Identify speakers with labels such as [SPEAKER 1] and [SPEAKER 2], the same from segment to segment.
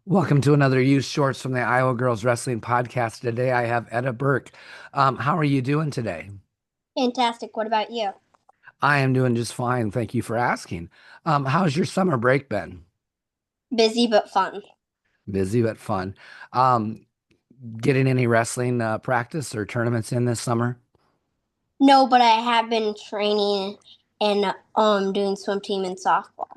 [SPEAKER 1] Welcome to another Youth Shorts from the Iowa Girls Wrestling Podcast. Today I have Etta Burke. How are you doing today?
[SPEAKER 2] Fantastic. What about you?
[SPEAKER 1] I am doing just fine. Thank you for asking. How's your summer break been?
[SPEAKER 2] Busy but fun.
[SPEAKER 1] Busy but fun. Um, getting any wrestling practice or tournaments in this summer?
[SPEAKER 2] No, but I have been training and doing swim team and softball.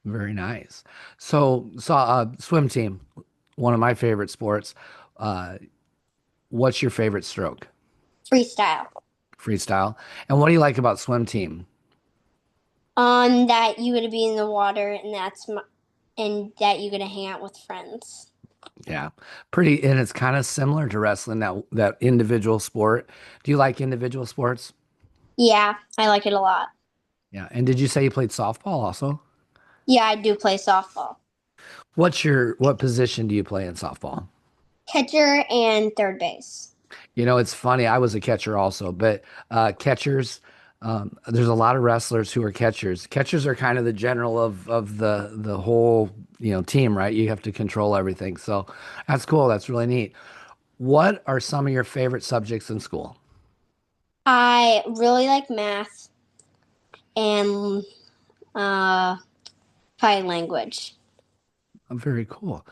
[SPEAKER 1] Very nice. Swim team, one of my favorite sports. Uh, what's your favorite stroke?
[SPEAKER 2] Freestyle.
[SPEAKER 1] Freestyle. And what do you like about swim team?
[SPEAKER 2] That you gonna be in the water and that you gonna hang out with friends.
[SPEAKER 1] Yeah, pretty, and it's kind of similar to wrestling, that individual sport. Do you like individual sports?
[SPEAKER 2] Yeah, I like it a lot.
[SPEAKER 1] Yeah. And did you say you played softball also?
[SPEAKER 2] Yeah, I do play softball.
[SPEAKER 1] What position do you play in softball?
[SPEAKER 2] Catcher and third base.
[SPEAKER 1] It's funny. I was a catcher also, but catchers, there's a lot of wrestlers who are catchers. Catchers are kind of the general of the whole, team, right? You have to control everything. So that's cool. That's really neat. What are some of your favorite subjects in school?
[SPEAKER 2] I really like math and uh probably language.
[SPEAKER 1] Very cool.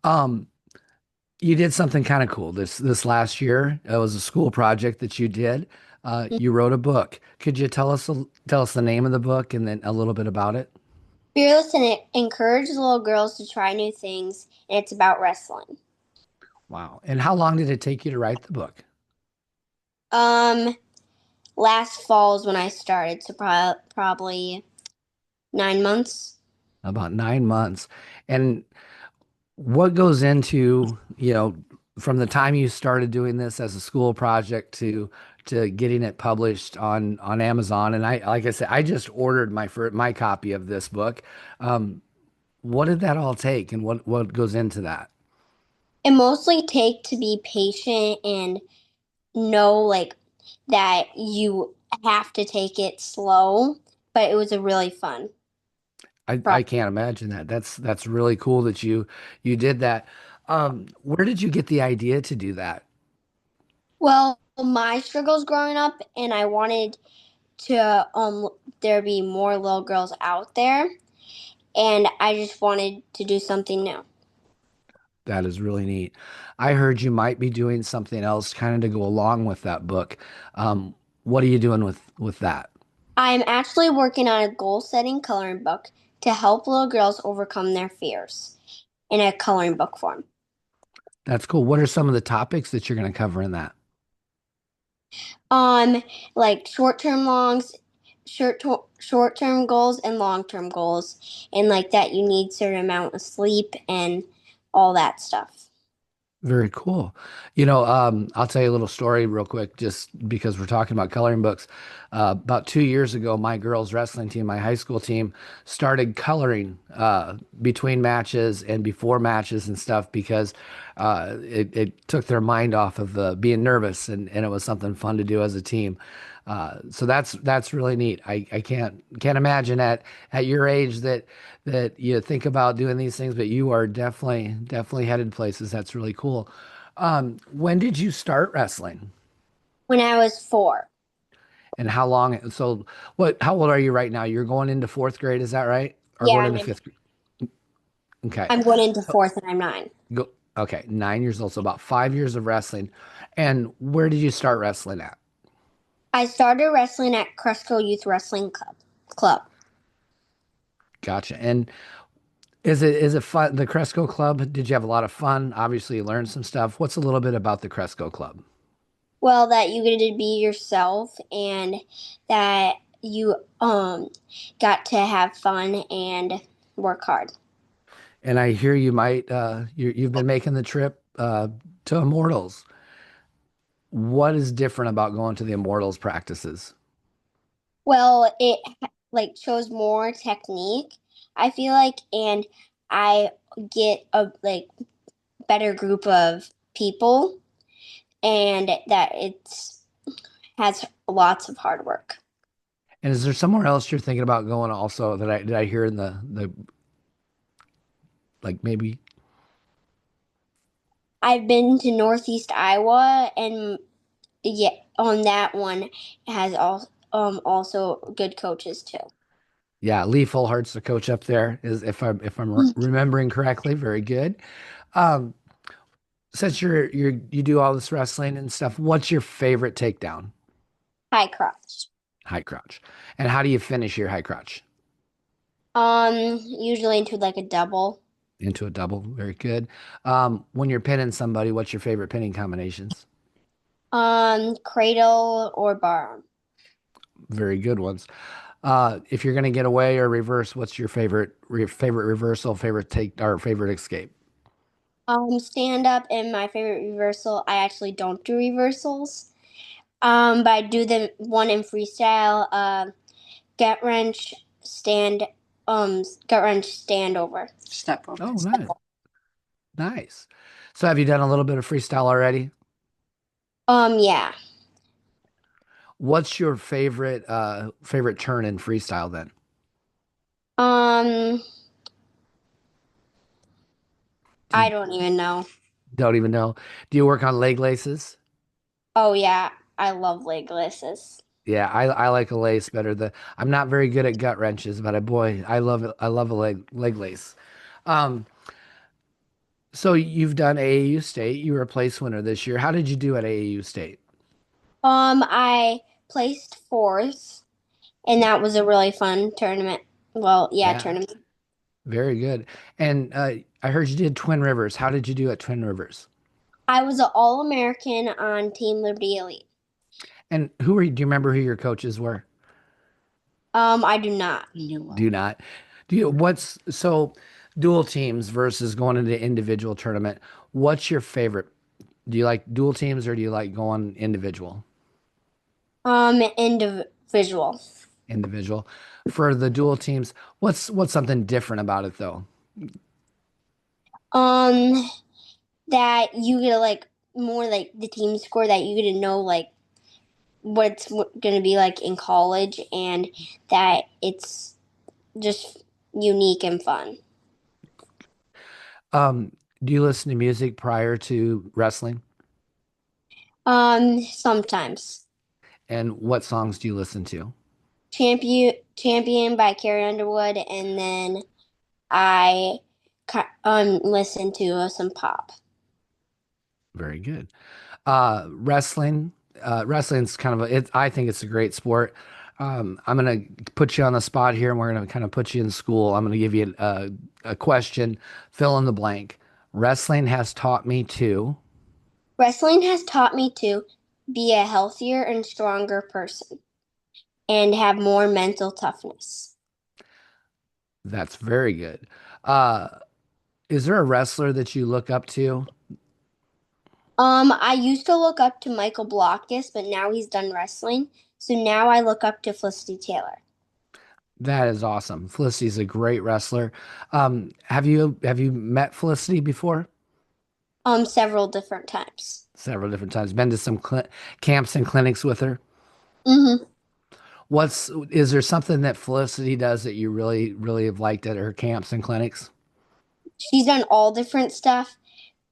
[SPEAKER 1] Um, You did something kind of cool this last year. It was a school project that you did. You wrote a book. Could you tell us the name of the book and then a little bit about it?
[SPEAKER 2] Fearless and it encourages little girls to try new things, and it's about wrestling.
[SPEAKER 1] Wow. And how long did it take you to write the book?
[SPEAKER 2] Um, Last fall is when I started, so probably 9 months.
[SPEAKER 1] About 9 months. And what goes into, from the time you started doing this as a school project to getting it published on Amazon? And I, like I said, I just ordered my copy of this book. Um, what did that all take, and what goes into that?
[SPEAKER 2] It mostly take to be patient and know like that you have to take it slow, but it was a really fun
[SPEAKER 1] I
[SPEAKER 2] project.
[SPEAKER 1] can't imagine that. That's really cool that you did that. Where did you get the idea to do that?
[SPEAKER 2] Well, my struggles growing up, and I wanted to there be more little girls out there, and I just wanted to do something new.
[SPEAKER 1] That is really neat. I heard you might be doing something else kind of to go along with that book. What are you doing with that?
[SPEAKER 2] I'm actually working on a goal setting coloring book to help little girls overcome their fears in a coloring book form.
[SPEAKER 1] That's cool. What are some of the topics that you're going to cover in that?
[SPEAKER 2] Um, like short term goals and long term goals, and like that you need certain amount of sleep and all that stuff.
[SPEAKER 1] Very cool. I'll tell you a little story real quick, just because we're talking about coloring books. About 2 years ago, my girls wrestling team, my high school team, started coloring between matches and before matches and stuff because it took their mind off of being nervous, and it was something fun to do as a team. So that's really neat. I can't imagine at your age that you think about doing these things, but you are definitely headed places. That's really cool. When did you start wrestling,
[SPEAKER 2] When I was 4.
[SPEAKER 1] and how long? So how old are you right now? You're going into fourth grade, is that right? Or
[SPEAKER 2] Yeah,
[SPEAKER 1] going into fifth grade? Okay.
[SPEAKER 2] I'm going into
[SPEAKER 1] So
[SPEAKER 2] fourth and I'm 9.
[SPEAKER 1] go, okay, 9 years old. So about 5 years of wrestling. And where did you start wrestling at?
[SPEAKER 2] I started wrestling at Cresco Youth Wrestling Club.
[SPEAKER 1] Gotcha. And is it fun? The Cresco Club, did you have a lot of fun? Obviously, you learned some stuff. What's a little bit about the Cresco Club?
[SPEAKER 2] Well, that you get to be yourself and that you got to have fun and work hard.
[SPEAKER 1] And I hear you've been making the trip to Immortals. What is different about going to the Immortals practices?
[SPEAKER 2] Well, it like shows more technique, I feel like, and I get a like better group of people and that it's has lots of hard work.
[SPEAKER 1] And is there somewhere else you're thinking about going also that I hear in the like maybe?
[SPEAKER 2] I've been to Northeast Iowa, and yeah, on that one has also good coaches too.
[SPEAKER 1] Yeah, Lee Fullhart's the coach up there, is if I'm remembering correctly. Very good. Um, since you do all this wrestling and stuff, what's your favorite takedown?
[SPEAKER 2] High crotch.
[SPEAKER 1] High crotch. And how do you finish your high crotch?
[SPEAKER 2] Usually into like a double.
[SPEAKER 1] Into a double. Very good. When you're pinning somebody, what's your favorite pinning combinations?
[SPEAKER 2] Cradle or bar.
[SPEAKER 1] Very good ones. If you're gonna get away or reverse, what's your favorite reversal, favorite take, or favorite escape?
[SPEAKER 2] Stand up and my favorite reversal. I actually don't do reversals. But I do the one in freestyle. Gut wrench stand. Gut wrench stand over. Step over.
[SPEAKER 1] Oh, nice, nice. So have you done a little bit of freestyle already?
[SPEAKER 2] Yeah.
[SPEAKER 1] What's your favorite turn in freestyle then?
[SPEAKER 2] Um,
[SPEAKER 1] Do
[SPEAKER 2] I
[SPEAKER 1] you
[SPEAKER 2] don't even know.
[SPEAKER 1] don't even know? Do you work on leg laces?
[SPEAKER 2] Oh yeah, I love leg laces.
[SPEAKER 1] Yeah, I like a lace better. I'm not very good at gut wrenches, but boy, I love it. I love a leg lace. Um, so you've done AAU State. You were a place winner this year. How did you do at AAU State?
[SPEAKER 2] I placed fourth, and that was a really fun tournament. Well, yeah,
[SPEAKER 1] Yeah,
[SPEAKER 2] tournament.
[SPEAKER 1] very good. And I heard you did Twin Rivers. How did you do at Twin Rivers?
[SPEAKER 2] I was an All-American on Team Liberty Elite.
[SPEAKER 1] And do you remember who your coaches were?
[SPEAKER 2] I do not. No.
[SPEAKER 1] Do not. Do you, what's so dual teams versus going into individual tournament? What's your favorite? Do you like dual teams or do you like going individual?
[SPEAKER 2] Individual.
[SPEAKER 1] Individual. For the dual teams, what's something different about it though?
[SPEAKER 2] Um, that you get like more like the team score that you get to know like what it's going to be like in college, and that it's just unique and fun.
[SPEAKER 1] Um, do you listen to music prior to wrestling?
[SPEAKER 2] Sometimes.
[SPEAKER 1] And what songs do you listen to?
[SPEAKER 2] Champion by Carrie Underwood, and then I listen to some pop.
[SPEAKER 1] Very good. Wrestling. Wrestling's kind of I think it's a great sport. I'm gonna put you on the spot here, and we're gonna kind of put you in school. I'm gonna give you a question. Fill in the blank. Wrestling has taught me to.
[SPEAKER 2] Wrestling has taught me to be a healthier and stronger person and have more mental toughness.
[SPEAKER 1] That's very good. Uh, is there a wrestler that you look up to?
[SPEAKER 2] I used to look up to Michael Blockus, but now he's done wrestling. So now I look up to Felicity Taylor.
[SPEAKER 1] That is awesome. Felicity's a great wrestler. Have you met Felicity before?
[SPEAKER 2] Several different times.
[SPEAKER 1] Several different times. Been to some camps and clinics with her.
[SPEAKER 2] Mm-hmm.
[SPEAKER 1] Is there something that Felicity does that you really have liked at her camps and clinics?
[SPEAKER 2] She's done all different stuff,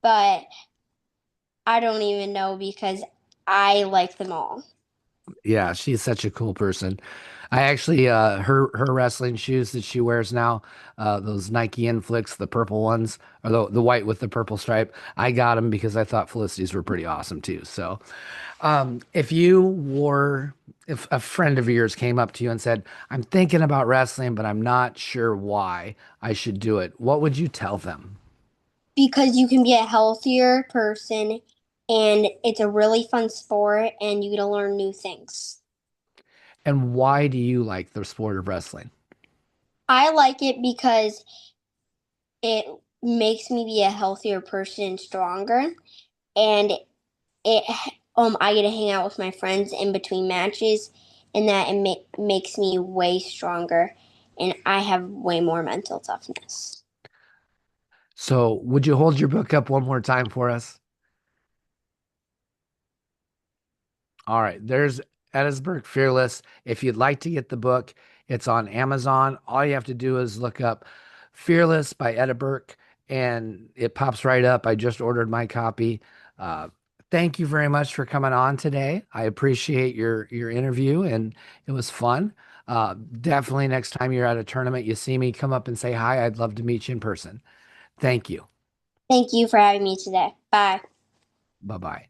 [SPEAKER 2] but I don't even know because I like them all.
[SPEAKER 1] Yeah, she's such a cool person. I actually her wrestling shoes that she wears now, those Nike Inflicts, the purple ones, or the white with the purple stripe. I got them because I thought Felicity's were pretty awesome too. So, if you were if a friend of yours came up to you and said, "I'm thinking about wrestling, but I'm not sure why I should do it," what would you tell them?
[SPEAKER 2] Because you can be a healthier person, and it's a really fun sport, and you get to learn new things.
[SPEAKER 1] And why do you like the sport of wrestling?
[SPEAKER 2] I like it because it makes me be a healthier person and stronger, and it I get to hang out with my friends in between matches, and that makes me way stronger, and I have way more mental toughness.
[SPEAKER 1] So, would you hold your book up one more time for us? All right, there's Etta Burke Fearless. If you'd like to get the book, it's on Amazon. All you have to do is look up Fearless by Etta Burke, and it pops right up. I just ordered my copy. Uh, Thank you very much for coming on today. I appreciate your interview, and it was fun. Definitely next time you're at a tournament, you see me, come up and say hi. I'd love to meet you in person. Thank you.
[SPEAKER 2] Thank you for having me today. Bye.
[SPEAKER 1] Bye bye.